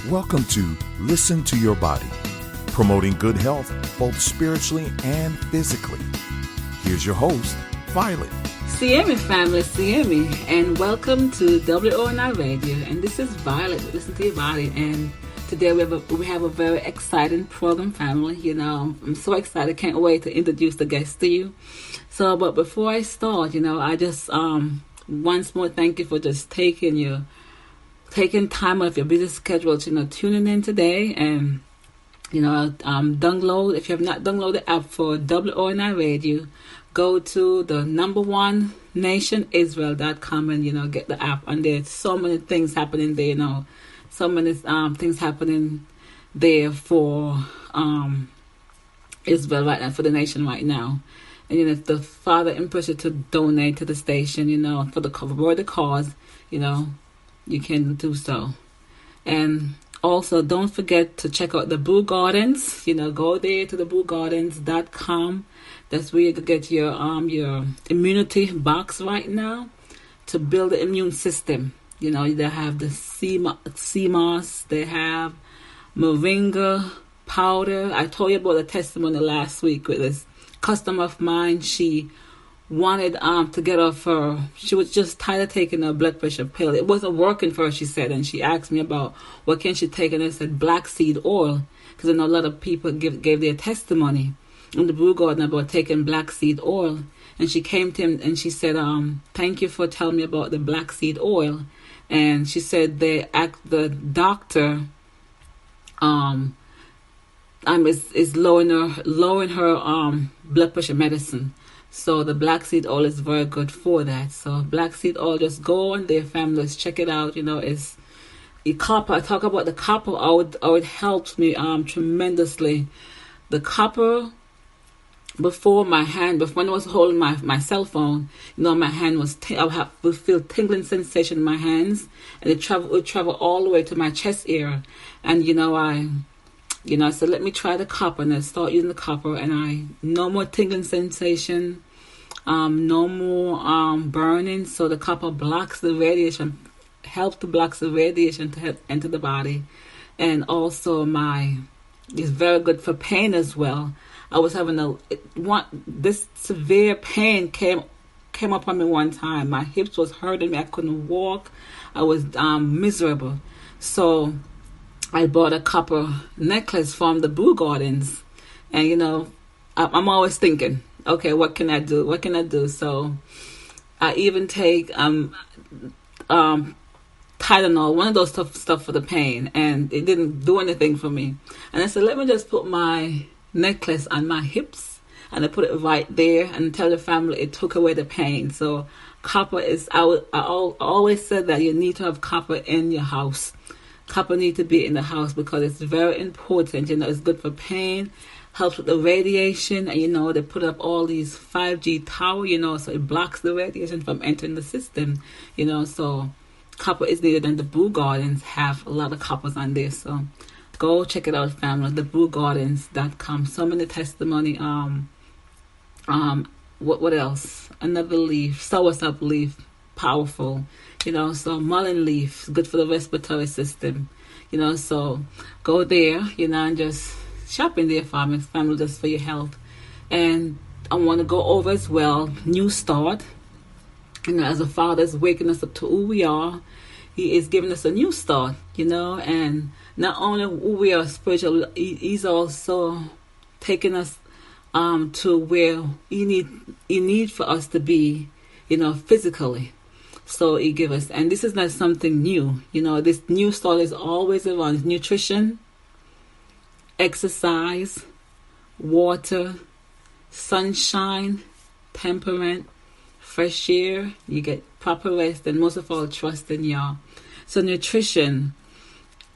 Welcome to Listen to Your Body, promoting good health both spiritually and physically. Here's your host, Violet. CME family, CME, and welcome to WONIRadio. And this is Violet, Listen to Your Body. And today we have a very exciting program, family. You know, I'm so excited. Can't wait to introduce the guest to you. So, but before I start, I just once more thank you for just taking time out of your busy schedule to tuning in today. And download, if you have not downloaded the app for WONIRadio, go to the number one nationisrael.com and get the app. And there's so many things happening there, so many things happening there for Israel right now, for the nation right now. And if the Father impressed you to donate to the station, for the cause, you can do so. And also, don't forget to check out the Boo Gardens. Go there to the BooGardens.com. That's where you can get your immunity box right now to build the immune system. They have the sea moss, they have moringa powder. I told you about the testimony last week with this customer of mine. She wanted to get off she was just tired of taking a blood pressure pill. It wasn't working for her, she said, and she asked me about what can she take, and I said black seed oil, because I know a lot of people gave their testimony in the Brew Garden about taking black seed oil. And she came to him and she said, thank you for telling me about the black seed oil. And she said the doctor is lowering her blood pressure medicine. So the black seed oil is very good for that. So black seed oil, just go on there, families, check it out. It's copper. I talk about the copper, how it helps me tremendously. The copper, when I was holding my cell phone, my hand was, I would feel tingling sensation in my hands, and it would travel all the way to my chest area. And I said, let me try the copper, and I start using the copper, and no more tingling sensation, no more burning. So the copper blocks the radiation, helps to block the radiation to enter the body. And also it's very good for pain as well. I was having this severe pain came up on me one time. My hips was hurting me. I couldn't walk. I was miserable. So I bought a copper necklace from the Boo Gardens. And, I'm always thinking, okay, what can I do? What can I do? So I even take Tylenol, one of those stuff for the pain. And it didn't do anything for me. And I said, let me just put my necklace on my hips. And I put it right there and tell the family it took away the pain. So copper is, I always said that you need to have copper in your house. Copper needs to be in the house because it's very important. It's good for pain, helps with the radiation, and they put up all these 5G towers, so it blocks the radiation from entering the system. So copper is needed, and the Boo Gardens have a lot of coppers on there. So go check it out, family. The BooGardens.com. So many testimony. What else? Another leaf, soursop leaf, powerful. So mullein leaf, good for the respiratory system. So go there, and just shop in there, family, just for your health. And I want to go over as well, new start. As the Father is waking us up to who we are, He is giving us a new start, and not only who we are spiritual, He's also taking us to where He need for us to be, physically. So He give us, and this is not something new. This new start is always around nutrition, exercise, water, sunshine, temperament, fresh air. You get proper rest, and most of all, trust in y'all. So nutrition,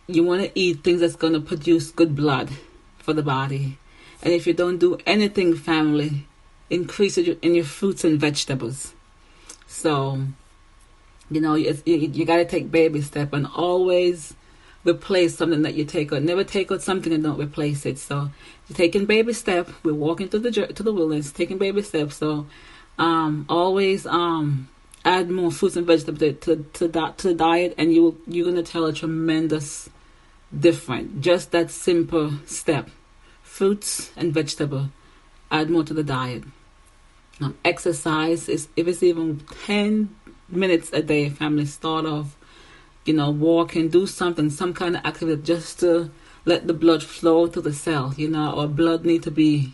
you want to eat things that's going to produce good blood for the body. And if you don't do anything, family, increase it in your fruits and vegetables. So you got to take baby step, and always replace something that you take out. Never take out something and don't replace it. So you're taking baby step. We're walking to the wilderness, taking baby steps. So always add more fruits and vegetables to the diet, and you're going to tell a tremendous different. Just that simple step. Fruits and vegetable. Add more to the diet. Exercise is, if it's even 10 minutes a day, family, start off, walking, do something, some kind of activity just to let the blood flow to the cell, or blood need to be,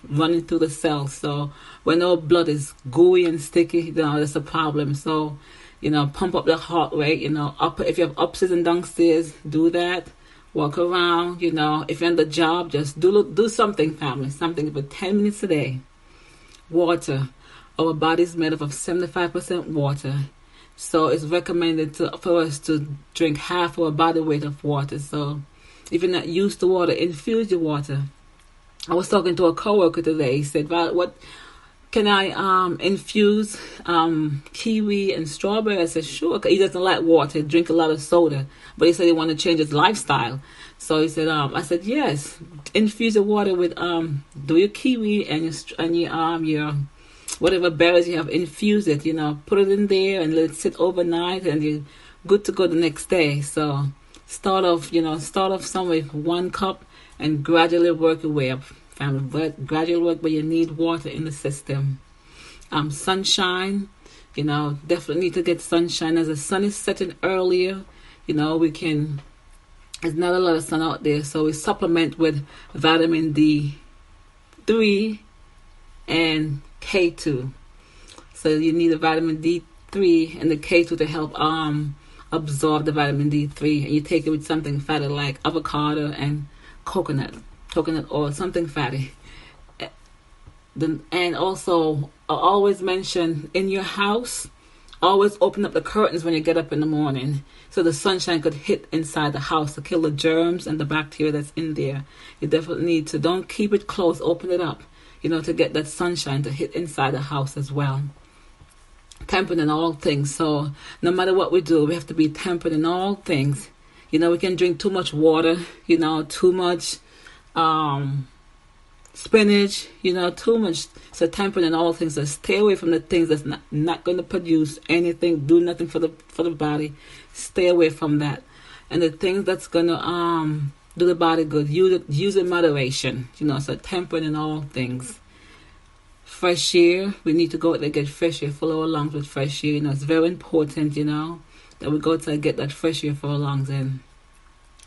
running through the cell. So when our blood is gooey and sticky, that's a problem. So, pump up the heart rate, if you have upstairs and downstairs, do that. Walk around, if you're on the job, just do something, family, something for 10 minutes a day. Water. Our body is made up of 75% water. So it's recommended for us to drink half our body weight of water. So if you're not used to water, infuse your water. I was talking to a coworker today. He said, "Val, what can I infuse kiwi and strawberry?" I said, "Sure." He doesn't like water. He drink a lot of soda. But he said he want to change his lifestyle. So he said, I said, yes, infuse your water with do your kiwi and your whatever berries you have, infuse it, put it in there and let it sit overnight, and you're good to go the next day. So start off somewhere with 1 cup and gradually work your way up, family. But gradually work, but you need water in the system. Sunshine, definitely need to get sunshine. As the sun is setting earlier, there's not a lot of sun out there, so we supplement with vitamin D3 and K2. So you need the vitamin D3 and the K2 to help absorb the vitamin D3, and you take it with something fatty like avocado and coconut oil, something fatty. And also, I always mention, in your house, always open up the curtains when you get up in the morning, so the sunshine could hit inside the house to kill the germs and the bacteria that's in there. You definitely need to, don't keep it closed, open it up, to get that sunshine to hit inside the house as well. Tempered in all things. So no matter what we do, we have to be tempered in all things. We can drink too much water, too much spinach, too much. So tempered in all things. So stay away from the things that's not going to produce anything, do nothing for the body. Stay away from that. And the things that's going to do the body good, use in moderation. So tempered in all things. Fresh air, we need to go out there and get fresh air, fill our lungs with fresh air. It's very important, that we go outside and get that fresh air for our lungs. And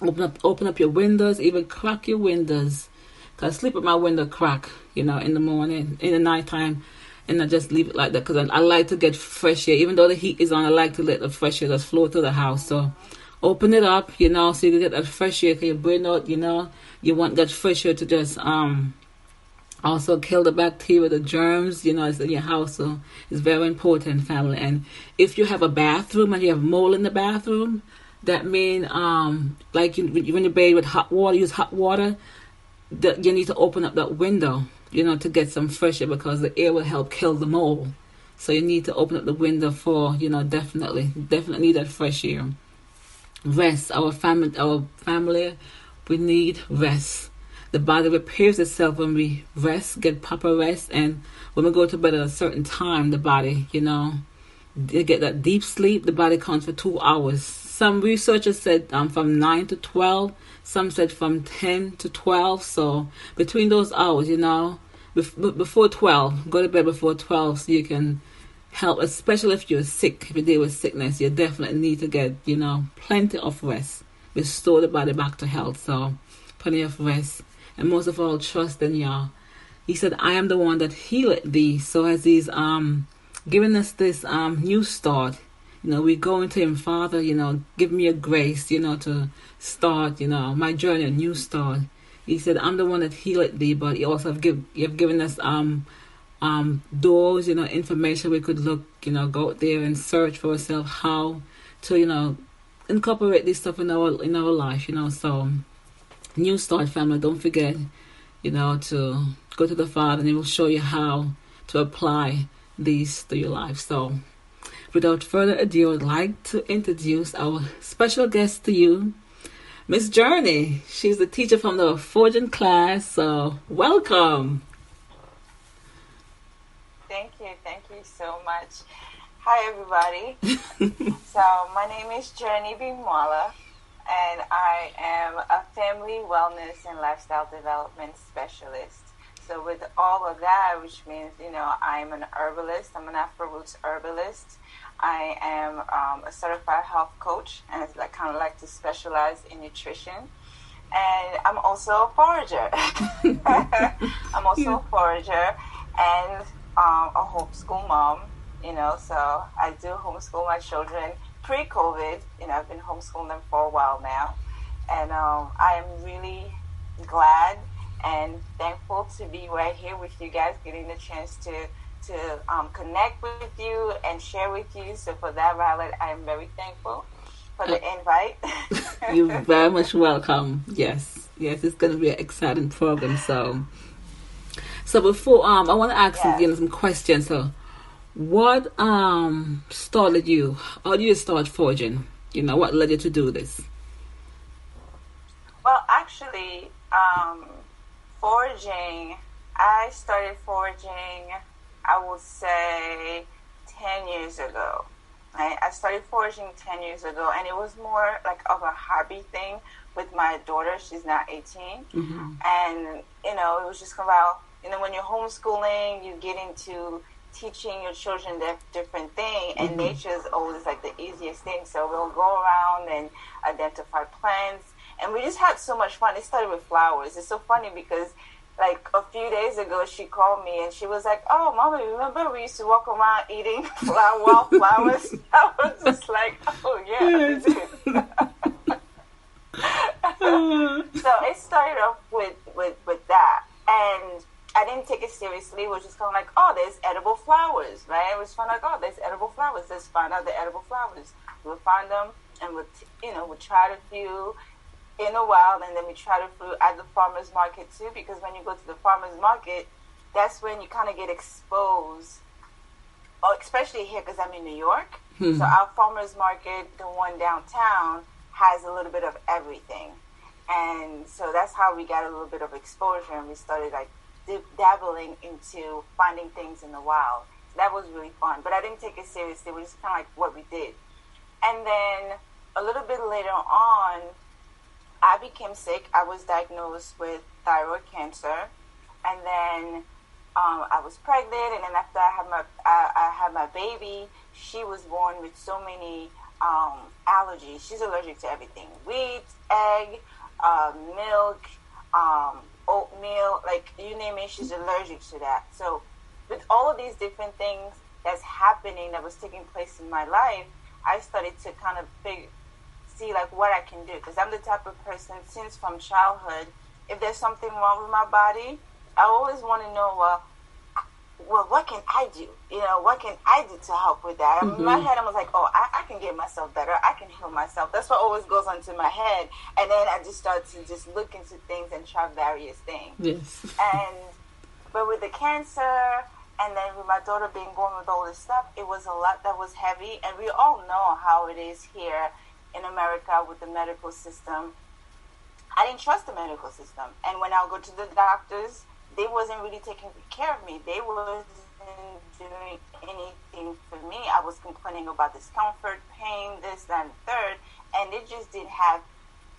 open up your windows, even crack your windows. Cause I sleep with my window crack, in the morning, in the nighttime, and I just leave it like that. Cause I like to get fresh air, even though the heat is on. I like to let the fresh air just flow through the house. So open it up, so you can get that fresh air. Cause you burn out, you want that fresh air to just also kill the bacteria, the germs, it's in your house. So it's very important, family. And if you have a bathroom and you have mold in the bathroom, that means like when you bathe with hot water, use hot water. You need to open up that window, to get some fresh air, because the air will help kill the mold. So you need to open up the window for, definitely need that fresh air. Rest. Our family, we need rest. The body repairs itself when we rest, get proper rest, and when we go to bed at a certain time, the body, they get that deep sleep. The body counts for 2 hours. Some researchers said from 9 to 12. Some said from 10 to 12. So between those hours, before 12, go to bed before 12 so you can help, especially if you're sick, if you deal with sickness. You definitely need to get, plenty of rest. Restore the body back to health. So plenty of rest. And most of all, trust in Yah. He said, I am the one that healeth thee. So as he's giving us this new start, we go into him, Father, give me a grace, to start, my journey, a new start. He said, I'm the one that healeth thee, but he also have given us doors, information we could look, go out there and search for ourselves how to, incorporate this stuff in our life, So new start, family. Don't forget, to go to the Father, and he will show you how to apply these to your life. So without further ado, I'd like to introduce our special guest to you, Miss Journei. She's the teacher from the Foraging class. So welcome. Thank you so much. Hi, everybody. So my name is Journei Bimwala, and I am a family wellness and lifestyle development specialist. So with all of that, which means, I'm an herbalist. I'm an Afroroots herbalist. I am a certified health coach, and it's kind of like to specialize in nutrition. And I'm also a forager. I'm also a forager and a homeschool mom, so I do homeschool my children pre-COVID. I've been homeschooling them for a while now. And I am really glad and thankful to be right here with you guys, getting the chance to connect with you and share with you. So for that, Violet, I am very thankful for the invite. You're very much welcome. Yes, it's going to be an exciting program. So before I want to ask you some questions. So, what started you? How did you start foraging? What led you to do this? Well, actually, foraging. I started foraging, I would say, 10 years ago. I started foraging 10 years ago, and it was more like of a hobby thing with my daughter. She's now 18. Mm-hmm. And, it was just about, when you're homeschooling, you get into teaching your children that different thing, and mm-hmm. nature is always like the easiest thing. So we'll go around and identify plants, and we just had so much fun. It started with flowers. It's so funny because like a few days ago, she called me and she was like, "Oh, Mama, remember we used to walk around eating wild flowers?" I was just like, "Oh yeah, we did." So it started off with that, and I didn't take it seriously. It was just kind of like, "Oh, there's edible flowers," right? It was fun, like, "Oh, there's edible flowers. Let's find out the edible flowers." We'll find them, and we'll try a few in a while, and then we try to fruit at the farmer's market too, because when you go to the farmer's market, that's when you kind of get exposed, especially here because I'm in New York. So our farmer's market, the one downtown, has a little bit of everything, and so that's how we got a little bit of exposure, and we started like dabbling into finding things in the wild. So that was really fun, but I didn't take it seriously. It was just kind of like what we did. And then a little bit later on, I became sick. I was diagnosed with thyroid cancer, and then I was pregnant. And then after I had my baby, she was born with so many allergies. She's allergic to everything: wheat, egg, milk, oatmeal. Like you name it, she's allergic to that. So with all of these different things that's happening, that was taking place in my life, I started to kind of see like what I can do, because I'm the type of person, since from childhood, if there's something wrong with my body, I always want to know, well, what can I do? What can I do to help with that? Mm-hmm. In my head, I was like, I can get myself better. I can heal myself. That's what always goes onto my head. And then I just start to just look into things and try various things. Yes. But with the cancer, and then with my daughter being born with all this stuff, it was a lot that was heavy. And we all know how it is here in America with the medical system. I didn't trust the medical system. And when I would go to the doctors, they wasn't really taking care of me. They wasn't doing anything for me. I was complaining about discomfort, pain, this, that, and third, and they just didn't have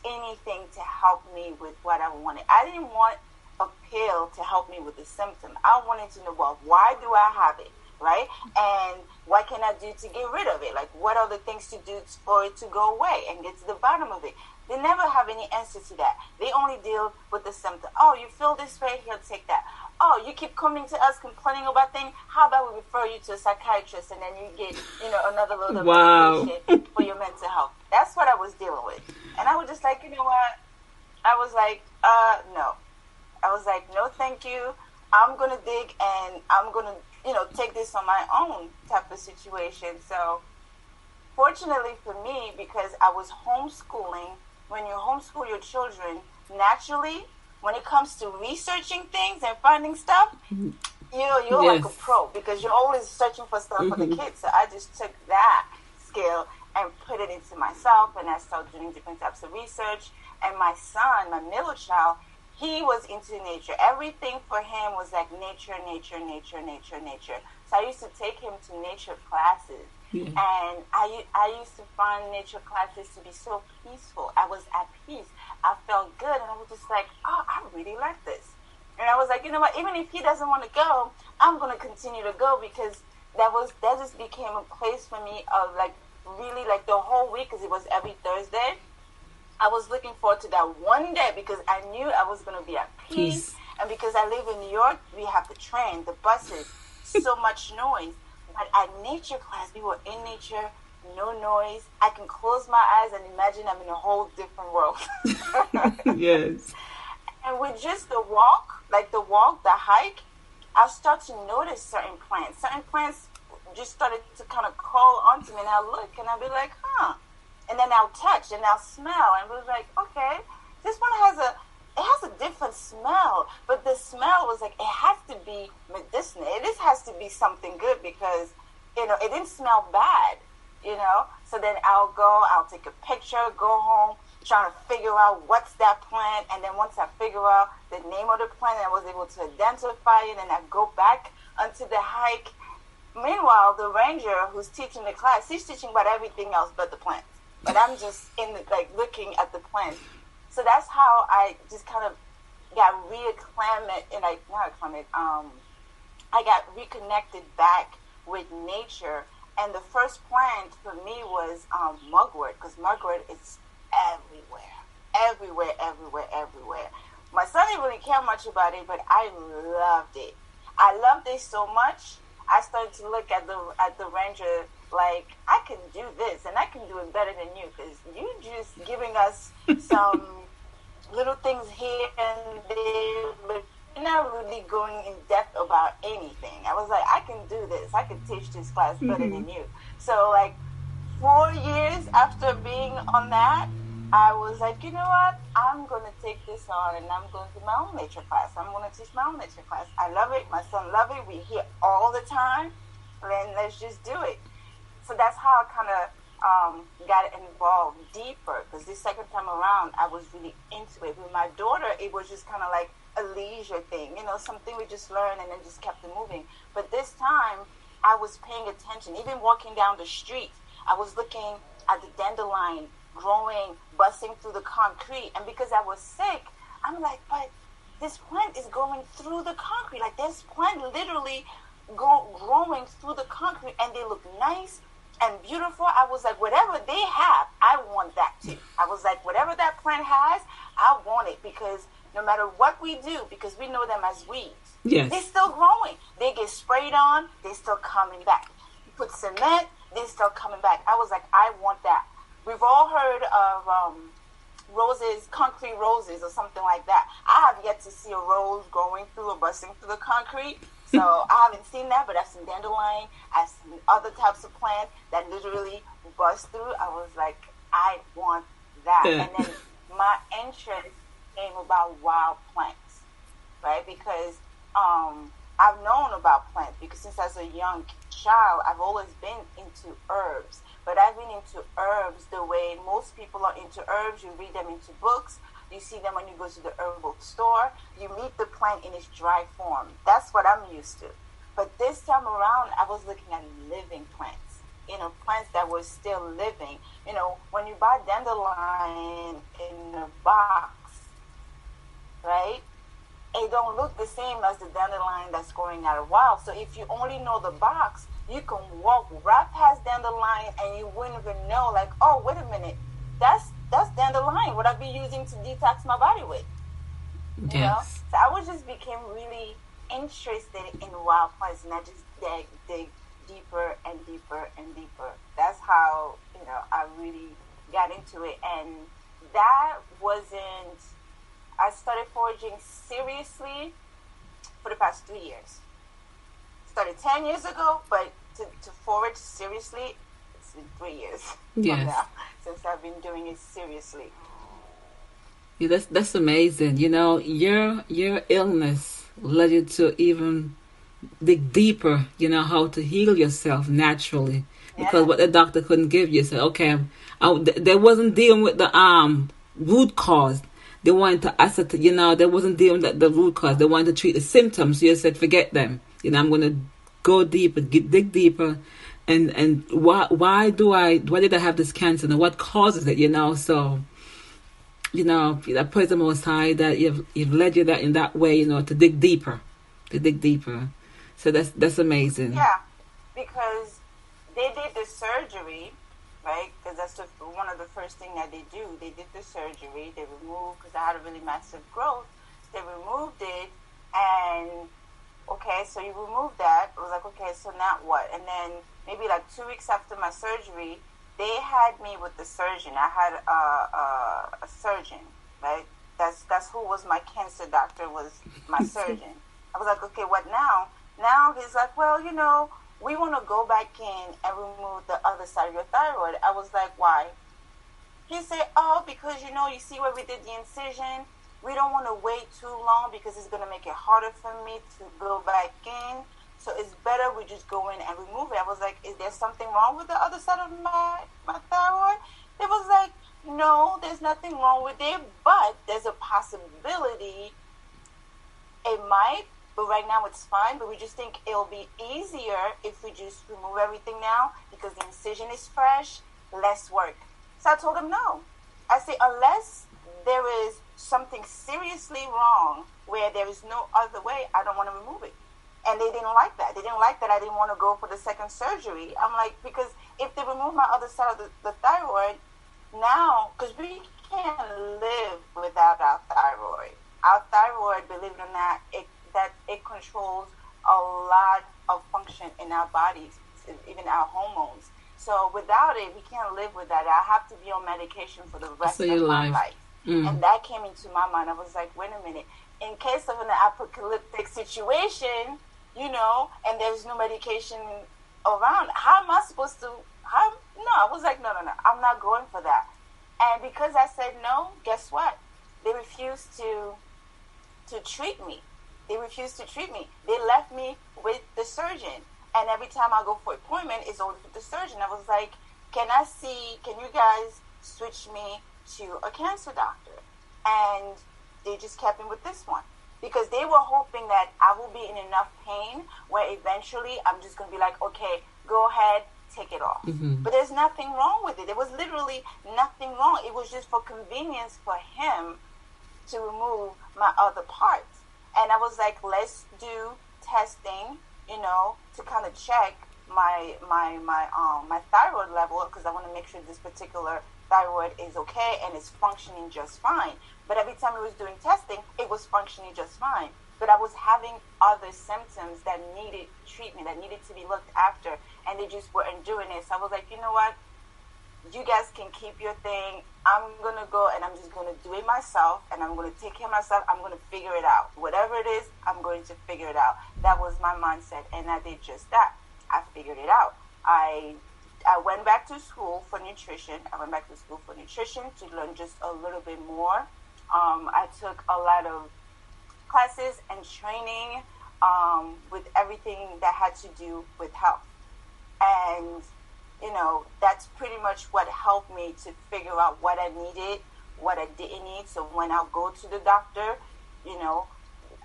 anything to help me with what I wanted. I didn't want a pill to help me with the symptom. I wanted to know, well, why do I have it, right? And what can I do to get rid of it? Like, what are the things to do for it to go away and get to the bottom of it? They never have any answer to that. They only deal with the symptom. Oh, you feel this way? Here, take that. Oh, you keep coming to us complaining about things? How about we refer you to a psychiatrist, and then you get, another load of medication for your mental health? That's what I was dealing with. And I was just like, you know what? I was like, no. I was like, no, thank you. I'm going to dig, and I'm going to, take this on my own type of situation. So fortunately for me, because I was homeschooling, when you homeschool your children, naturally, when it comes to researching things and finding stuff, you're like a pro, because you're always searching for stuff for the kids. So I just took that skill and put it into myself, and I started doing different types of research. And my son, my middle child, he was into nature. Everything for him was like nature, nature, nature, nature, nature. So I used to take him to nature classes. Yeah. And I used to find nature classes to be so peaceful. I was at peace. I felt good, and I was just like, oh, I really like this. And I was like, you know what? Even if he doesn't want to go, I'm going to continue to go, because that just became a place for me of like really like the whole week, because it was every Thursday. I was looking forward to that one day because I knew I was going to be at peace. And because I live in New York, we have the train, the buses, so much noise. But at nature class, we were in nature, no noise. I can close my eyes and imagine I'm in a whole different world. Yes. And with just the walk, the hike, I start to notice certain plants. Certain plants just started to kind of call onto me, and I'll look and I'll be like, huh. And then I'll touch and I'll smell, and I was like, okay, this one has a different smell, but the smell was like, it has to be medicinal. It has to be something good, because, it didn't smell bad, So then I'll take a picture, go home, trying to figure out what's that plant. And then once I figure out the name of the plant, I was able to identify it, and I go back onto the hike. Meanwhile, the ranger who's teaching the class, he's teaching about everything else but the plants. But I'm just looking at the plants. So that's how I just kind of got I got reconnected back with nature. And the first plant for me was mugwort, because mugwort is everywhere. My son didn't really care much about it, but I loved it. I loved it so much, I started to look at the ranger like, I can do this, and I can do it better than you, because you just giving us some little things here and there, but you're not really going in depth about anything. I was like, I can do this. I can teach this class better than you. So 4 years after being on that, I was like, you know what? I'm going to take this on, and I'm going to do my own nature class. I'm going to teach my own nature class. I love it. My son loves it. We hear all the time. Then let's just do it. So that's how I kind of got involved deeper, because this second time around, I was really into it. With my daughter, it was just kind of like a leisure thing, something we just learned and then just kept it moving. But this time, I was paying attention. Even walking down the street, I was looking at the dandelion growing, busting through the concrete. And because I was sick, I'm like, but this plant is going through the concrete. Like, this plant literally growing through the concrete, and they look nice and beautiful. I was like, whatever they have, I want that too. I was like, whatever that plant has, I want it, because no matter what we do, because we know them as weeds, yes, they're still growing. They get sprayed on, they're still coming back. You put cement, they're still coming back. I was like, I want that. We've all heard of roses, concrete roses or something like that. I have yet to see a rose growing through or busting through the concrete. So I haven't seen that, but I've seen dandelion. I've seen other types of plants that literally bust through. I was like, I want that. And then my interest came about wild plants, right? Because I've known about plants, because since I was a young child, I've always been into herbs. But I've been into herbs the way most people are into herbs. You read them into books. You see them when you go to the herbal store. You meet the plant in its dry form. That's what I'm used to. But this time around, I was looking at living plants. Plants that were still living. When you buy dandelion in a box, right? It don't look the same as the dandelion that's growing out of wild. So if you only know the box, you can walk right past dandelion and you wouldn't even know, like, oh, wait a minute, that's dandelion, what I've been using to detox my body with. You know? So I just became really interested in wild plants, and I just dig deeper and deeper and deeper. That's how, I really got into it. And that wasn't, I started foraging seriously for the past 3 years. Started 10 years ago, but to forage seriously, it's been 3 years from now since I've been doing it seriously. Yeah, that's amazing. Your illness led you to even dig deeper, how to heal yourself naturally. Because what the doctor couldn't give you, said, okay, they wasn't dealing with the root cause. They wanted to ascertain, they wasn't dealing with the root cause. They wanted to treat the symptoms. So you said, forget them. I'm going to go deeper, dig deeper, and why did I have this cancer, and what causes it, so I praise the Most High that you've led you that in that way, to dig deeper. So that's amazing. Yeah, because they did the surgery, right? Because that's one of the first things that they do. They did the surgery. They removed, because I had a really massive growth. They removed it, and okay, so you removed that. I was like, okay, so now what? And then maybe like 2 weeks after my surgery, they had me with the surgeon. I had a surgeon, right? That's who was my cancer doctor, was my surgeon. I was like, okay, what now? Now he's like, well, we want to go back in and remove the other side of your thyroid. I was like, why? He said, oh, because, you see where we did the incision? We don't want to wait too long because it's going to make it harder for me to go back in. So it's better we just go in and remove it. I was like, is there something wrong with the other side of my thyroid? It was like, no, there's nothing wrong with it, but there's a possibility it might, but right now it's fine. But we just think it'll be easier if we just remove everything now because the incision is fresh, less work. So I told him no. I say, unless there is something seriously wrong where there is no other way, I don't want to remove it. And they didn't like that. They didn't like that I didn't want to go for the second surgery. I'm like, because if they remove my other side of the thyroid, now, because we can't live without our thyroid. Our thyroid, believe it or not, it controls a lot of function in our bodies, even our hormones. So without it, we can't live without it. I have to be on medication for the rest of my life. And that came into my mind. I was like, wait a minute. In case of an apocalyptic situation, and there's no medication around, how am I supposed to? No, I was like, no, I'm not going for that. And because I said no, guess what? They refused to treat me. They left me with the surgeon. And every time I go for appointment, it's always with the surgeon. I was like, can you guys switch me to a cancer doctor? And they just kept me with this one. Because they were hoping that I will be in enough pain where eventually I'm just going to be like, okay, go ahead, take it off. But there's nothing wrong with it. There was literally nothing wrong. It was just for convenience for him to remove my other parts. And I was like, let's do testing, to kind of check my thyroid level, because I want to make sure this particular thyroid is okay and is functioning just fine. But every time we was doing testing, it was functioning just fine. But I was having other symptoms that needed treatment, that needed to be looked after, and they just weren't doing it. So I was like, you know what? You guys can keep your thing. I'm going to go and I'm just going to do it myself, and I'm going to take care of myself. I'm going to figure it out. Whatever it is, I'm going to figure it out. That was my mindset, and I did just that. I figured it out. I went back to school for nutrition. I went back to school for nutrition to learn just a little bit more. I took a lot of classes and training with everything that had to do with health. And, that's pretty much what helped me to figure out what I needed, what I didn't need. So when I'll go to the doctor,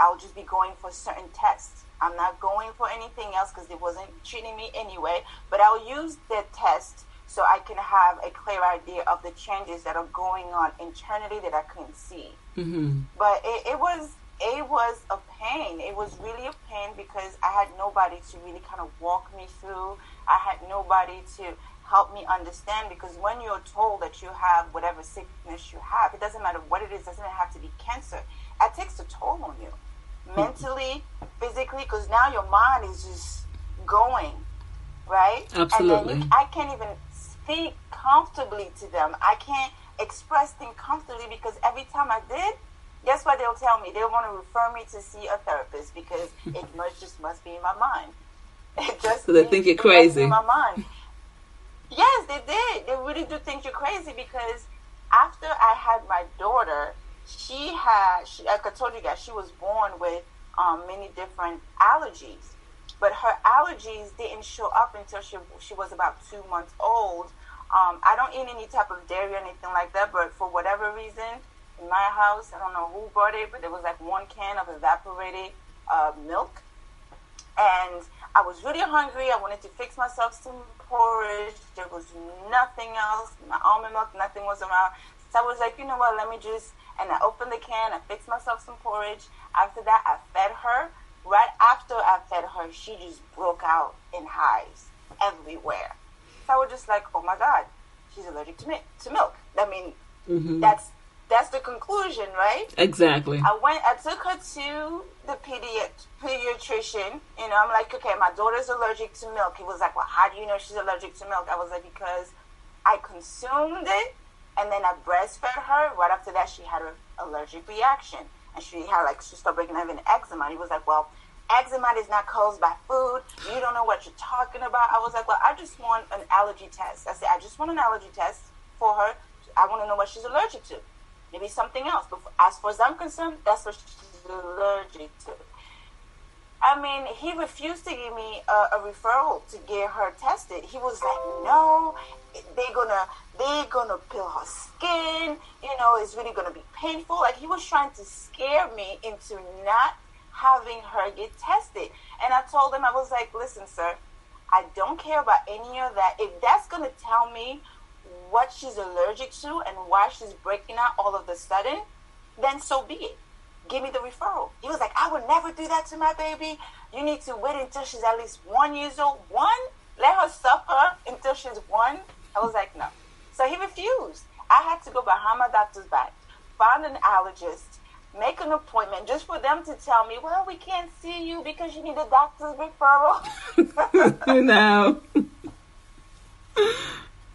I'll just be going for certain tests. I'm not going for anything else because it wasn't treating me anyway. But I'll use the test so I can have a clear idea of the changes that are going on internally that I couldn't see. But it was a pain. It was really a pain because I had nobody to really kind of walk me through. I had nobody to help me understand, because when you're told that you have whatever sickness you have, it doesn't matter what it is. It doesn't have to be cancer. It takes a toll on you. Mentally, physically, because now your mind is just going, right? Absolutely. And then I can't even speak comfortably to them. I can't express things comfortably because every time I did, guess what they'll tell me? They'll want to refer me to see a therapist because it must be in my mind. So they think you're crazy. In my mind. Yes, they did. They really do think you're crazy because after I had my daughter, like I told you guys, she was born with many different allergies. But her allergies didn't show up until she was about 2 months old. I don't eat any type of dairy or anything like that, but for whatever reason, in my house, I don't know who brought it, but there was like 1 can of evaporated milk. And I was really hungry. I wanted to fix myself some porridge. There was nothing else. My almond milk, nothing was around. So I was like, you know what, let me just, and I opened the can, I fixed myself some porridge. After that, I fed her. Right after I fed her, she just broke out in hives everywhere. So I was just like, oh my God, she's allergic to milk. I mean, that's the conclusion, right? Exactly. I took her to the pediatrician. You know, I'm like, okay, my daughter's allergic to milk. He was like, well, how do you know she's allergic to milk? I was like, because I consumed it, and then I breastfed her. Right after that, she had an allergic reaction, and she started breaking out in eczema. He was like, well, eczema is not caused by food. You don't know what you're talking about. I was like, well, I just want an allergy test. I said, I just want an allergy test for her. I want to know what she's allergic to. Maybe something else. But as far as I'm concerned, that's what she's allergic to. I mean, he refused to give me a referral to get her tested. He was like, no, they're gonna peel her skin. You know, it's really gonna be painful. Like, he was trying to scare me into not having her get tested. And I told him, I was like, listen, sir, I don't care about any of that. If that's gonna tell me what she's allergic to and why she's breaking out all of a sudden, then so be it. Give me the referral. He was like, I would never do that to my baby. You need to wait until she's at least 1 year old. 1? Let her suffer until she's 1? I was like, no. So he refused. I had to go behind my doctor's back, find an allergist, make an appointment just for them to tell me, well, we can't see you because you need a doctor's referral. No.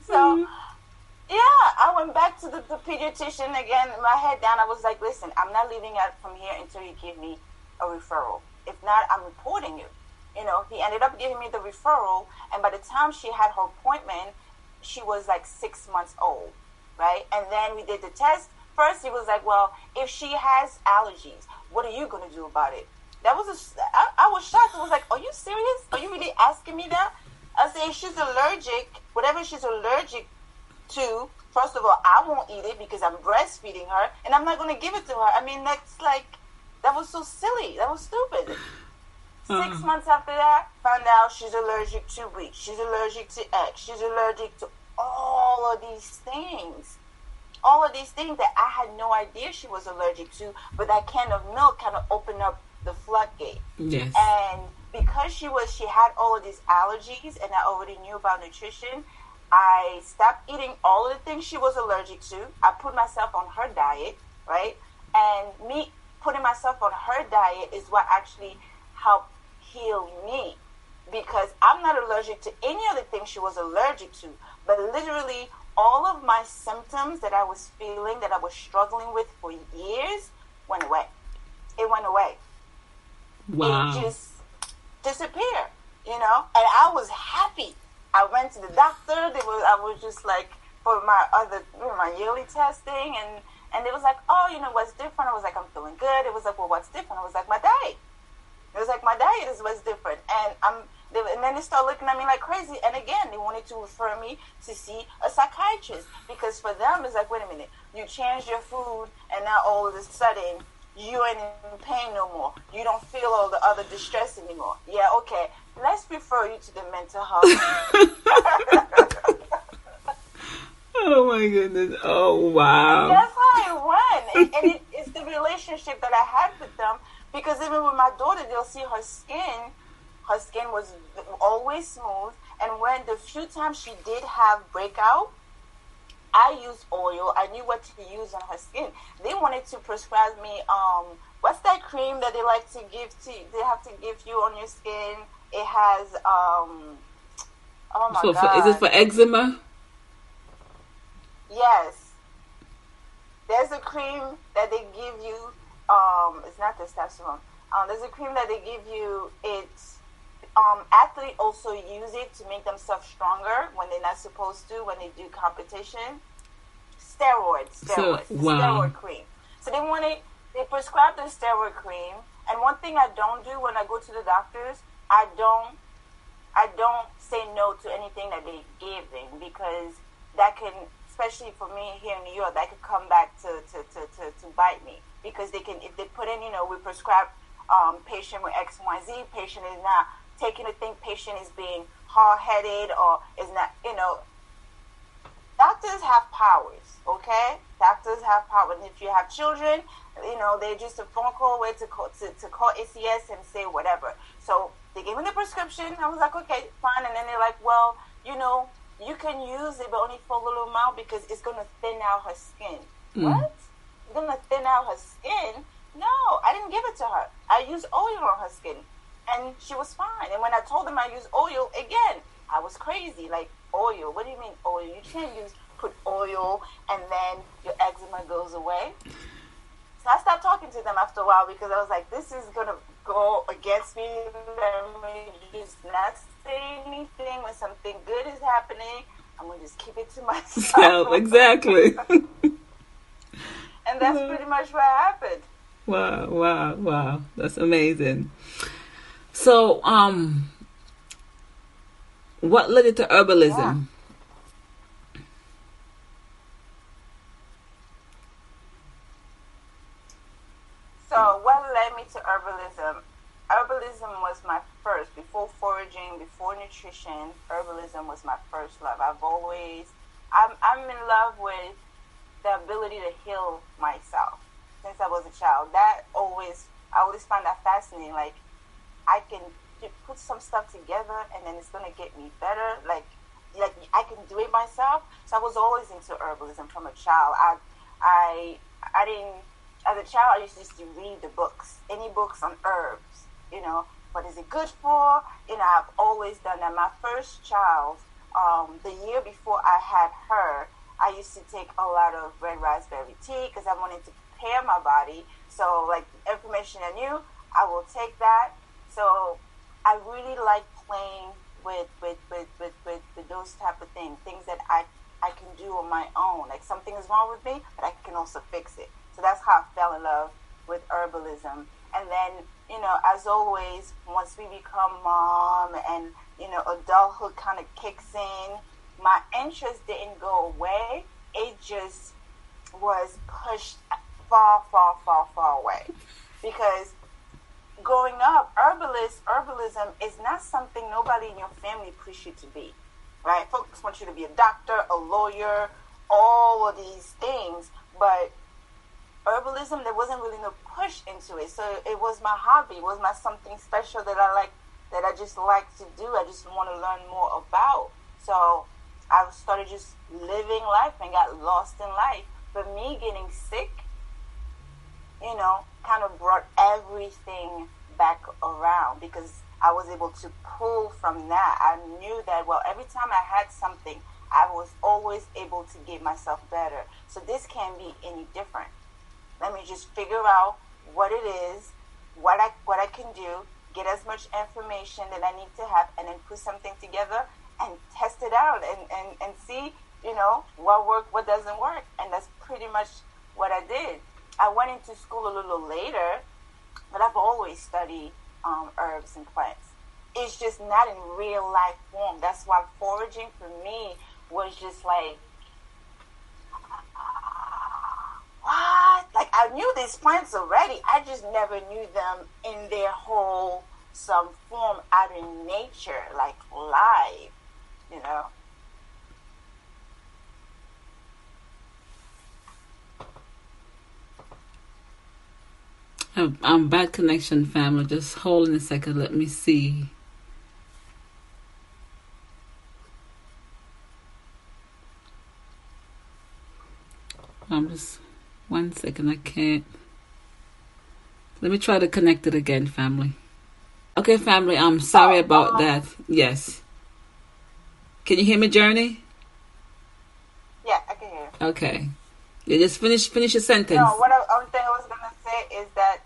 So, yeah, I went back to the pediatrician again, my head down. I was like, listen, I'm not leaving out from here until you give me a referral. If not, I'm reporting you. You know, he ended up giving me the referral, and by the time she had her appointment, she was like 6 months old, right? And then we did the test. First, he was like, well, if she has allergies, what are you going to do about it? I was shocked. I was like, are you serious? Are you really asking me that? I said, if she's allergic, whatever she's allergic to, first of all, I won't eat it because I'm breastfeeding her, and I'm not going to give it to her. I mean, that was so silly. That was stupid. 6 months after that, found out she's allergic to wheat. She's allergic to eggs. She's allergic to all of these things. All of these things that I had no idea she was allergic to, but that can of milk kind of opened up the floodgate. Yes. And because she had all of these allergies, and I already knew about nutrition, I stopped eating all of the things she was allergic to. I put myself on her diet, right? And me putting myself on her diet is what actually helped heal me, because I'm not allergic to any of the things she was allergic to, but literally all of my symptoms that I was feeling, that I was struggling with for years, went away. It went away. Wow. It just disappeared, you know? And I was happy. I went to the doctor. I was just like, for my yearly testing, and it was like, oh, you know, what's different? I was like, I'm feeling good. It was like, well, what's different? I was like, my diet. It was like, my diet is what's different. And then they started looking at me like crazy. And again, they wanted to refer me to see a psychiatrist, because for them, it's like, wait a minute, you changed your food, and now all of a sudden, you ain't in pain no more. You don't feel all the other distress anymore. Yeah, okay. Let's refer you to the mental health. Oh my goodness. Oh wow. And that's how it went. And it's the relationship that I had with them, because even with my daughter, they'll see her skin was always smooth. And when the few times she did have breakout, I used oil. I knew what to use on her skin. They wanted to prescribe me, what's that cream that they like to give to you? They have to give you on your skin. It has, oh my God. Is it for eczema? Yes. There's a cream that they give you, it's not testosterone. There's a cream that they give you, it's, athletes also use it to make themselves stronger when they're not supposed to, when they do competition. Steroids. Wow. Steroid cream. So they prescribe the steroid cream. And one thing I don't do when I go to the doctors, I don't say no to anything that they give me, because that can, especially for me here in New York, that could come back to bite me, because they can, if they put in, you know, we prescribe patient with X, Y, Z, patient is not taking a thing, patient is being hard-headed or is not, doctors have powers, okay? Doctors have power. And if you have children, they're just a phone call away to call ACS and say whatever. So they gave me the prescription. I was like, okay, fine. And then they're like, well, you can use it, but only for a little amount because it's going to thin out her skin. What? It's going to thin out her skin? No, I didn't give it to her. I used oil on her skin, and she was fine. And when I told them I used oil, again, I was crazy. Like, oil? What do you mean oil? You can't put oil and then your eczema goes away. So I stopped talking to them after a while because I was like, this is going to go against me. Let me just not say anything. When something good is happening, I'm going to just keep it to myself. Yeah, exactly. And that's pretty much what happened. Wow. That's amazing. So, what led you to herbalism? Yeah. So what led me to herbalism? Herbalism was my first, before foraging, before nutrition, herbalism was my first love. I'm in love with the ability to heal myself since I was a child. I always find that fascinating. Like, I can put some stuff together and then it's going to get me better. Like I can do it myself. So I was always into herbalism from a child. I didn't, as a child, I used to read the books, any books on herbs, what is it good for? I've always done that. My first child, the year before I had her, I used to take a lot of red raspberry tea because I wanted to prepare my body. So, like, information I knew, I will take that. So I really like playing with those type of things that I can do on my own. Like, something is wrong with me, but I can also fix it. So that's how I fell in love with herbalism. And then, as always, once we become mom and, adulthood kind of kicks in, my interest didn't go away. It just was pushed far, far, far, far away. Because growing up, herbalism is not something nobody in your family pushed you to be, right? Folks want you to be a doctor, a lawyer, all of these things, but herbalism, there wasn't really no push into it. So it was my hobby. It was my something special that I just like to do. I just want to learn more about. So I started just living life and got lost in life. But me getting sick, kind of brought everything back around because I was able to pull from that. I knew that, every time I had something, I was always able to get myself better. So this can't be any different. Let me just figure out what it is, what I can do, get as much information that I need to have, and then put something together and test it out and see, what worked, what doesn't work. And that's pretty much what I did. I went into school a little later, but I've always studied herbs and plants. It's just not in real life form. That's why foraging for me was just like, what? Like, I knew these plants already. I just never knew them in their whole some form out in nature, like live, Bad connection, family. Just hold on a second. Let me see. Just 1 second. I can't. Let me try to connect it again, family. Okay, family. I'm sorry about that. Yes. Can you hear me, Journey? Yeah, I can hear you. Okay. You just finish your sentence. No, only thing I was gonna say is that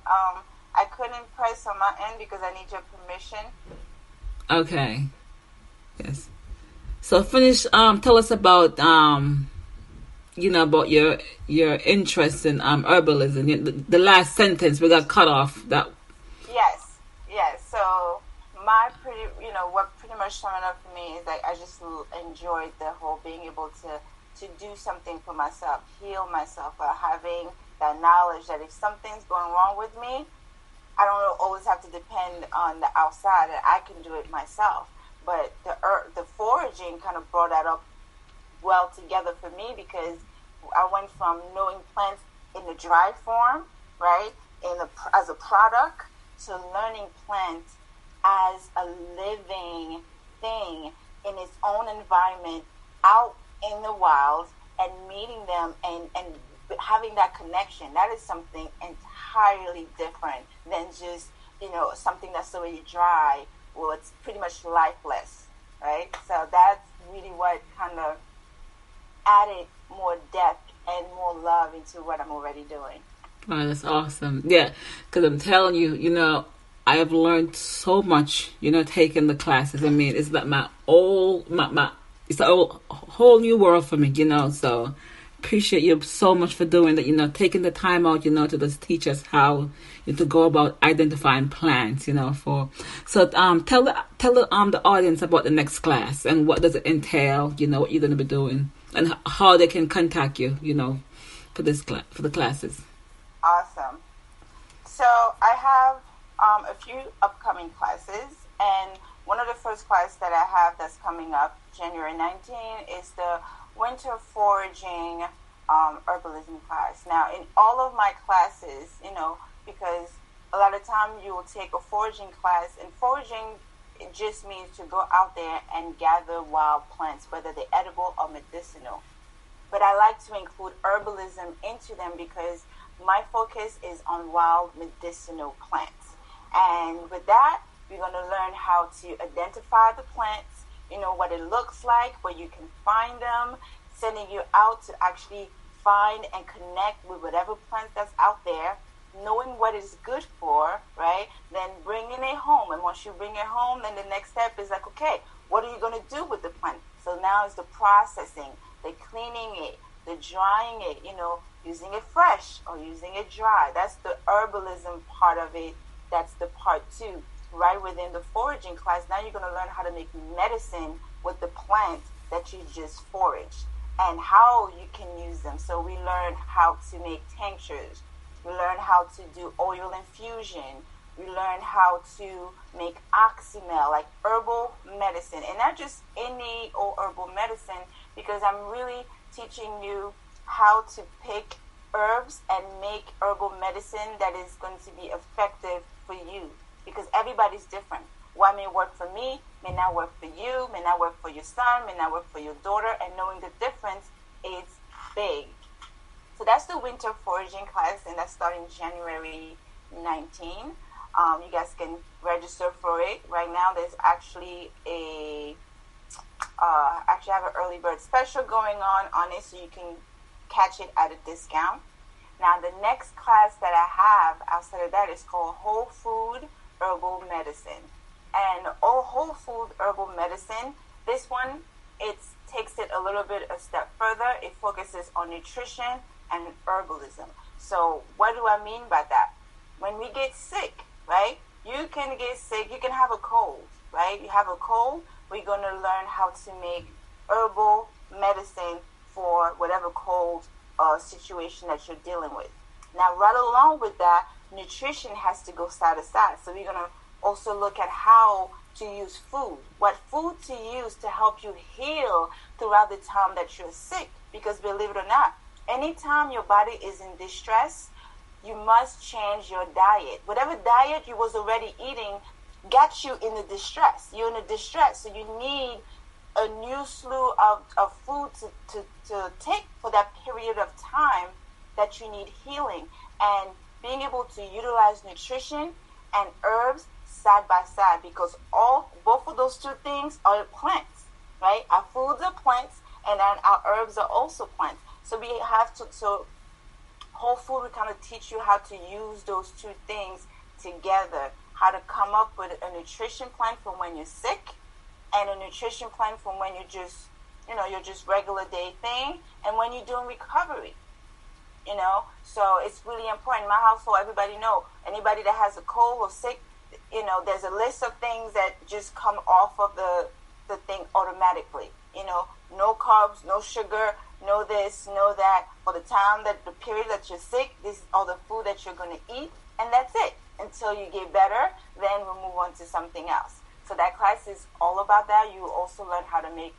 I couldn't press on my end because I need your permission. Okay. Yes. So finish. Tell us about about your interest in herbalism. The last sentence we got cut off. That. Yes. So what pretty much summed it up for me is that I just enjoyed the whole being able to do something for myself, heal myself, having that knowledge that if something's going wrong with me, I don't always have to depend on the outside, and I can do it myself. But the foraging kind of brought that up well together for me, because I went from knowing plants in the dry form, right, as a product, to learning plants as a living thing in its own environment, out in the wild, and meeting them and having that connection. That is something entirely different than just, something that's already dry. Well, it's pretty much lifeless, right? So that's really what kind of added more depth and more love into what I'm already doing. Oh, that's awesome. Yeah, because I'm telling you, I have learned so much, taking the classes. I mean, it's like it's a whole new world for me, so appreciate you so much for doing that, taking the time out, to just teach us how to go about identifying plants, tell the audience about the next class and what does it entail, what you're going to be doing and how they can contact you, for the classes. Awesome. So I have a few upcoming classes, and one of the first classes that I have that's coming up January 19th is the Winter Foraging Herbalism class. Now, in all of my classes, because a lot of time you will take a foraging class, and foraging, it just means to go out there and gather wild plants, whether they're edible or medicinal. But I like to include herbalism into them because my focus is on wild medicinal plants. And with that, we're going to learn how to identify the plants, what it looks like, where you can find them, sending you out to actually find and connect with whatever plant that's out there, knowing what it's good for, right? Then bringing it home. And once you bring it home, then the next step is like, okay, what are you going to do with the plant? So now it's the processing, the cleaning it, the drying it, using it fresh or using it dry. That's the herbalism part of it. That's the part 2. Right within the foraging class, now you're going to learn how to make medicine with the plant that you just foraged and how you can use them. So we learn how to make tinctures. We learn how to do oil infusion. We learn how to make oxymel, like herbal medicine. And not just any old herbal medicine, because I'm really teaching you how to pick herbs and make herbal medicine that is going to be effective for you. Because everybody's different. What may work for me may not work for you, may not work for your son, may not work for your daughter, and knowing the difference is big. So that's the winter foraging class, and that's starting January 19. You guys can register for it. Right now, there's actually I have an early bird special going on it, so you can catch it at a discount. Now, the next class that I have outside of that is called Whole Food Herbal Medicine. And whole food herbal medicine, this one, it takes it a little bit a step further. It focuses on nutrition and herbalism. So what do I mean by that? When we get sick, right? You can get sick, you can have a cold, right? You have a cold, we're going to learn how to make herbal medicine for whatever cold situation that you're dealing with. Now, right along with that, nutrition has to go side to side. So we're going to also look at how to use food, what food to use to help you heal throughout the time that you're sick. Because believe it or not, anytime your body is in distress, you must change your diet. Whatever diet you was already eating got you in the distress. You're in the distress, so you need a new slew of food to take for that period of time that you need healing. And being able to utilize nutrition and herbs side by side, because both of those two things are plants, right? Our foods are plants, and then our herbs are also plants. So we have to, whole food will kind of teach you how to use those two things together, how to come up with a nutrition plan for when you're sick and a nutrition plan for when you're just, you're just regular day thing, and when you're doing recovery. So it's really important. In my household, everybody know, anybody that has a cold or sick, there's a list of things that just come off of the thing automatically. No carbs, no sugar, no this, no that. For the time the period that you're sick, this is all the food that you're going to eat, and that's it until you get better. Then we'll move on to something else. So that class is all about that. You also learn how to make,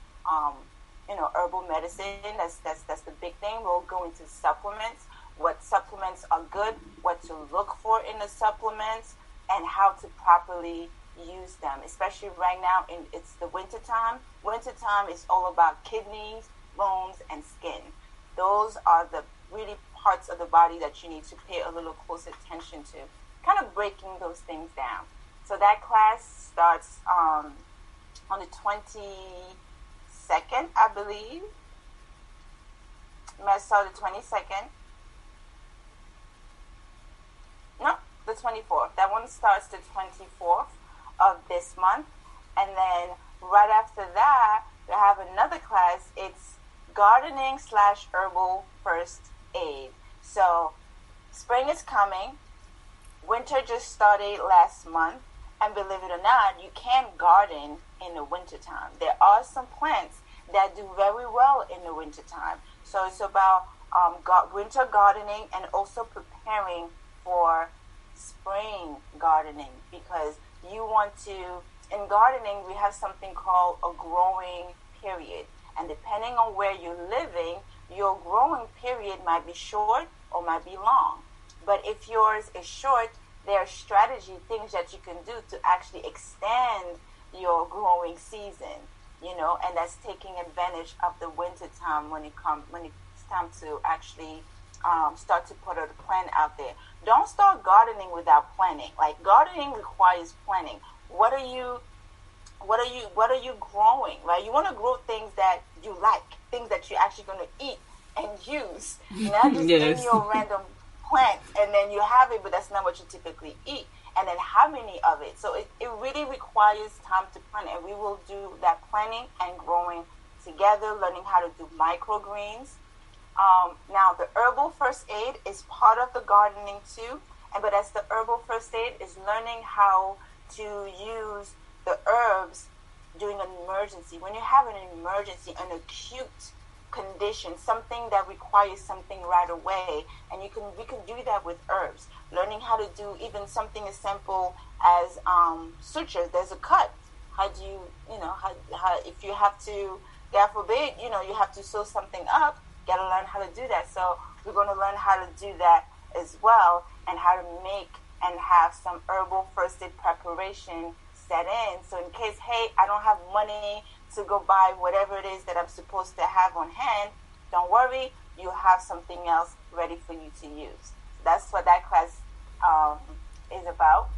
herbal medicine. That's the big thing. We'll go into supplements, what supplements are good, what to look for in the supplements, and how to properly use them. Especially right now, it's the winter time. Winter time is all about kidneys, bones, and skin. Those are the really parts of the body that you need to pay a little close attention to. Kind of breaking those things down. So that class starts on the 22nd, I believe. It might start the 22nd. No, the 24th. That one starts the 24th of this month. And then right after that, we have another class. It's gardening / herbal first aid. So spring is coming. Winter just started last month. And believe it or not, you can garden in the wintertime. There are some plants that do very well in the wintertime. So it's about winter gardening and also preparing for spring gardening, because you want to, in gardening, we have something called a growing period. And depending on where you're living, your growing period might be short or might be long. But if yours is short, there are things that you can do to actually extend your growing season, and that's taking advantage of the winter time when it's time to actually start to put a plant out there. Don't start gardening without planning. Like, gardening requires planning. What are you growing, right? You want to grow things that you like, things that you're actually going to eat and use, not just Yes. in your random plant, and then you have it, but that's not what you typically eat. And then how many of it? So it really requires time to plan, and we will do that planning and growing together, learning how to do microgreens. Now, the Herbal First Aid is part of the gardening too, but as the Herbal First Aid is learning how to use the herbs during an emergency. When you have an emergency, an acute condition, something that requires something right away, and we can do that with herbs. Learning how to do even something as simple as suture. There's a cut. How do you, how if you have to, God forbid, you have to sew something up, got to learn how to do that. So we're going to learn how to do that as well, and how to make and have some herbal first aid preparation set in. So in case, hey, I don't have money to go buy whatever it is that I'm supposed to have on hand, don't worry, you have something else ready for you to use. That's what that class is about.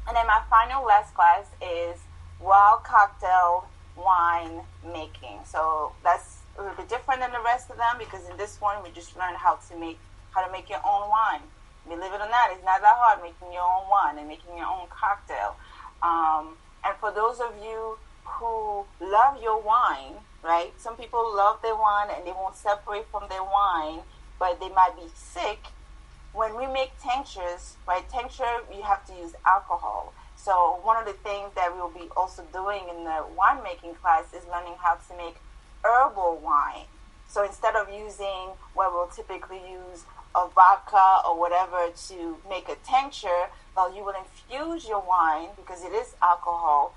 And then my last class is wild cocktail wine making. So that's a little bit different than the rest of them, because in this one we just learn how to make your own wine. Believe it or not, it's not that hard making your own wine and making your own cocktail. And for those of you who love your wine, right? Some people love their wine and they won't separate from their wine, but they might be sick. When we make tinctures, right? Tincture, you have to use alcohol. So one of the things that we'll be also doing in the winemaking class is learning how to make herbal wine. So instead of using what we'll typically use a vodka or whatever to make a tincture, well, you will infuse your wine, because it is alcohol,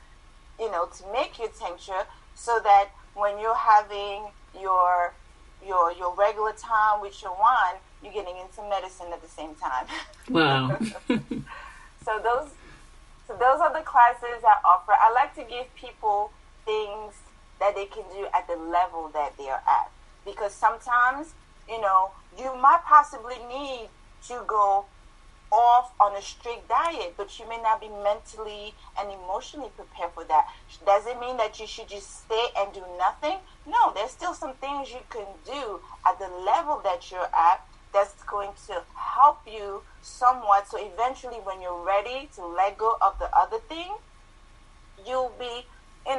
to make your tincture, so that when you're having your regular time with your wine, you're getting into medicine at the same time. Wow. So those are the classes I offer. I like to give people things that they can do at the level that they are at, because sometimes, you might possibly need to go off on a strict diet, but you may not be mentally and emotionally prepared for that. Does it mean that you should just stay and do nothing? No, there's still some things you can do at the level that you're at that's going to help you somewhat. So eventually, when you're ready to let go of the other thing, you'll be, in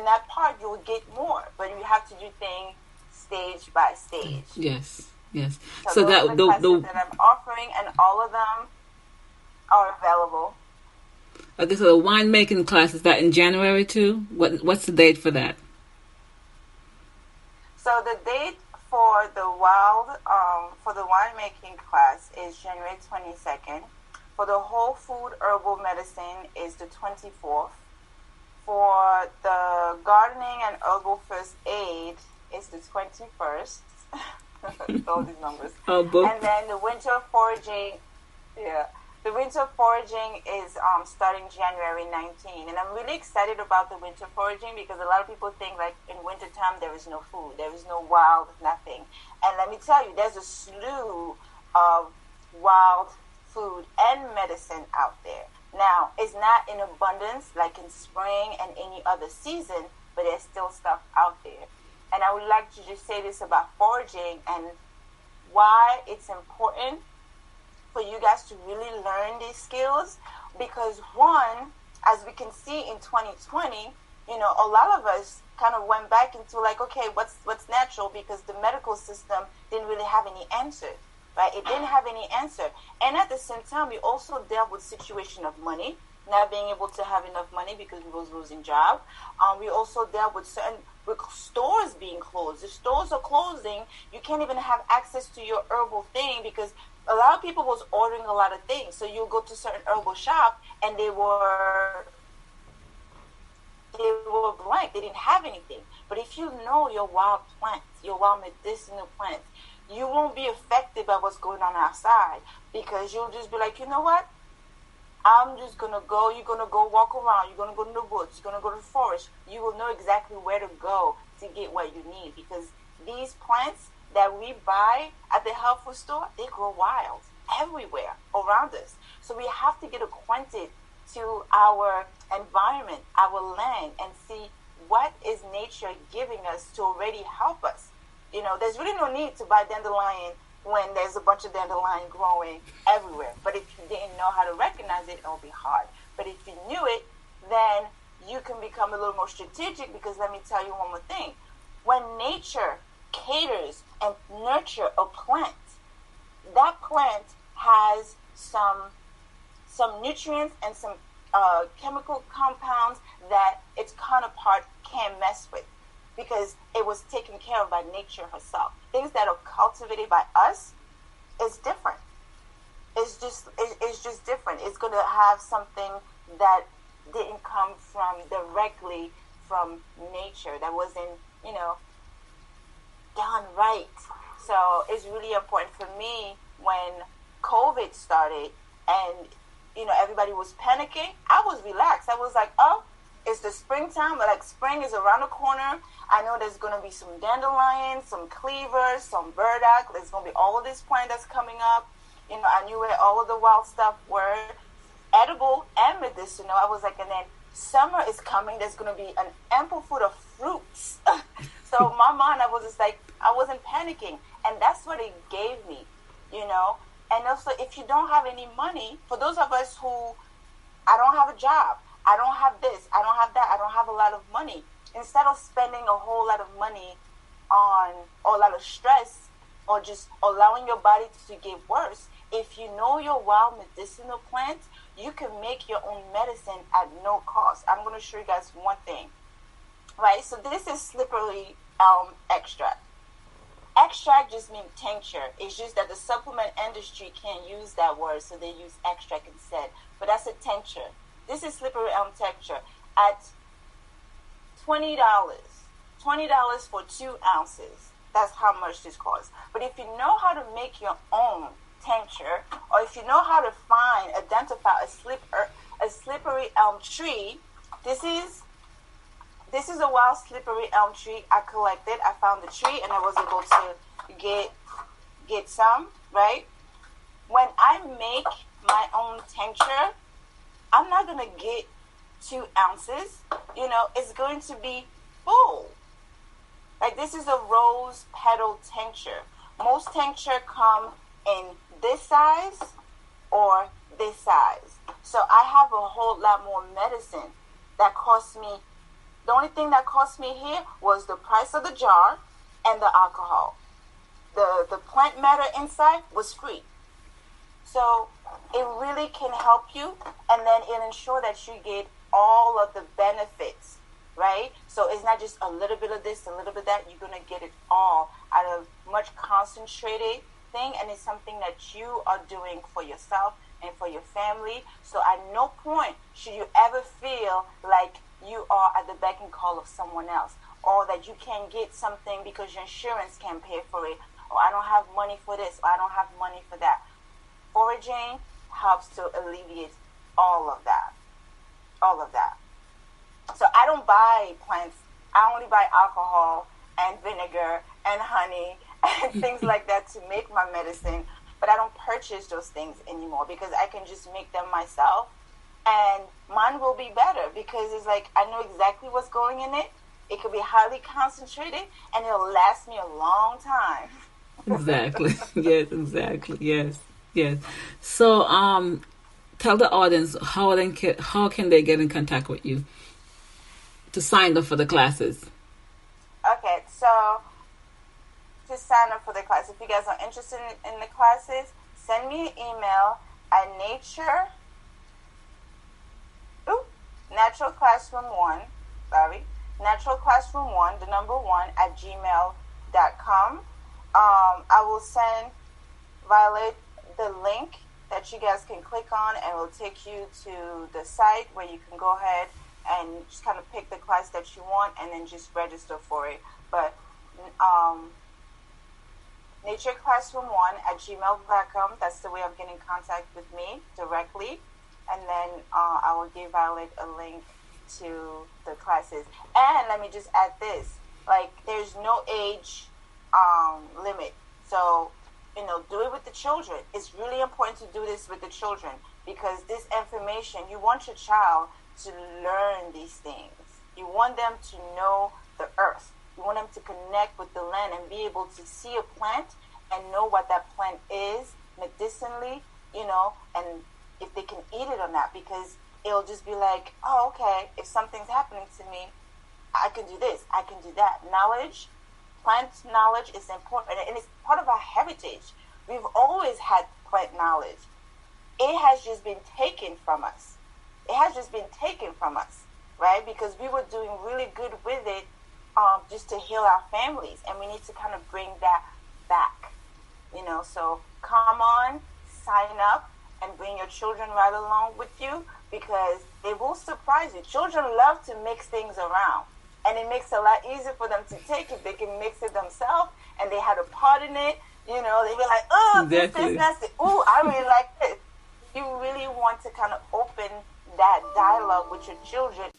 that part, you'll get more. But you have to do things stage by stage. Yes. So those are the classes that I'm offering, and all of them are available. Okay, so the winemaking class, is that in January too? What's the date for that? So the date for the winemaking class is January 22nd. For the whole food herbal medicine is the 24th. For the gardening and herbal first aid, it's the 21st. All these numbers. Oh, book. And then the winter foraging, the winter foraging is starting January 19. And I'm really excited about the winter foraging because a lot of people think like in wintertime there is no food, there is no wild, nothing. And let me tell you, there's a slew of wild food and medicine out there. Now, it's not in abundance like in spring and any other season, but there's still stuff out there. And I would like to just say this about foraging and why it's important for you guys to really learn these skills. Because one, as we can see in 2020, you know, a lot of us kind of went back into like, okay, what's natural? Because the medical system didn't really have any answers, right? It didn't have any answer. And at the same time, we also dealt with situation of money, not being able to have enough money because we was losing job. We also dealt with with stores being closed. The stores are closing. You can't even have access to your herbal thing because a lot of people was ordering a lot of things. So you go to certain herbal shop and they were blank. They didn't have anything. But if you know your wild plants, your wild medicinal plants, you won't be affected by what's going on outside because you'll just be like, you know what? I'm just going to go. You're going to go walk around. You're going to go to the woods. You're going to go to the forest. You will know exactly where to go to get what you need because these plants that we buy at the health food store, they grow wild everywhere around us. So we have to get acquainted to our environment, our land, and see what is nature giving us to already help us. You know, there's really no need to buy dandelion when there's a bunch of dandelion growing everywhere. But if you didn't know how to recognize it, it'll be hard. But if you knew it, then you can become a little more strategic because let me tell you one more thing. When nature caters and nurture a plant, that plant has some nutrients and some chemical compounds that its counterpart can't mess with because it was taken care of by nature herself. Things that are cultivated by us is different. It's just different. It's going to have something that didn't come directly from nature, that wasn't, you know, done right. So it's really important for me when COVID started and, you know, everybody was panicking. I was relaxed. I was like, oh, it's the springtime. Like spring is around the corner. I know there's going to be some dandelions, some cleavers, some burdock. There's going to be all of this plant that's coming up. You know, I knew where all of the wild stuff were edible and medicinal. I was like, and then summer is coming. There's going to be an ample food of fruits. So my mind, I was just like, I wasn't panicking. And that's what it gave me, you know. And also, if you don't have any money, for those of us who, I don't have a job, I don't have this, I don't have that, I don't have a lot of money. Instead of spending a whole lot of money on a lot of stress or just allowing your body to get worse, if you know your wild medicinal plants, you can make your own medicine at no cost. I'm going to show you guys one thing. Right, so this is slippery elm extract. Extract just means tincture. It's just that the supplement industry can't use that word, so they use extract instead. But that's a tincture. This is slippery elm tincture at $20. $20 for 2 ounces. That's how much this costs. But if you know how to make your own tincture, or if you know how to identify a slippery elm tree, this is a wild slippery elm tree I collected. I found the tree and I was able to get some, right? When I make my own tincture, I'm not going to get 2 ounces. You know, it's going to be full. Like this is a rose petal tincture. Most tincture come in this size or this size. So I have a whole lot more medicine that cost me. The only thing that cost me here was the price of the jar and the alcohol. The plant matter inside was free. So it really can help you, and then it'll ensure that you get all of the benefits, right? So it's not just a little bit of this, a little bit of that. You're going to get it all out of much concentrated thing, and it's something that you are doing for yourself and for your family. So at no point should you ever feel like you are at the beck and call of someone else, or that you can't get something because your insurance can't pay for it, or I don't have money for this, or I don't have money for that. Foraging helps to alleviate all of that. All of that. So I don't buy plants. I only buy alcohol and vinegar and honey and things like that to make my medicine. But I don't purchase those things anymore because I can just make them myself. And mine will be better because it's like I know exactly what's going in it. It could be highly concentrated and it'll last me a long time. Exactly. Yes, exactly. Yes. Yes. So, tell the audience how can they get in contact with you to sign up for the classes? Okay, so to sign up for the class, if you guys are interested in the classes, send me an email at Natural Classroom 1, the number 1 at gmail.com. I will send Violet the link that you guys can click on, and it will take you to the site where you can go ahead and just kind of pick the class that you want and then just register for it. But Nature Classroom 1 at gmail.com, that's the way of getting in contact with me directly. And then I will give Violet a link to the classes. And let me just add this, like there's no age limit. So, do it with the children. It's really important to do this with the children because this information, you want your child to learn these things. You want them to know the earth. You want them to connect with the land and be able to see a plant and know what that plant is medicinally, and if they can eat it or not, because it'll just be like, oh, okay, if something's happening to me, I can do this, I can do that. Knowledge, plant knowledge is important, and it's part of our heritage. We've always had plant knowledge. It has just been taken from us. Right? Because we were doing really good with it just to heal our families, and we need to kind of bring that back. So come on, sign up, and bring your children right along with you because they will surprise you. Children love to mix things around, and it makes it a lot easier for them to take if they can mix it themselves and they had a part in it. They be like, oh, exactly. this, that's it. Ooh, I really like this. You really want to kind of open that dialogue with your children.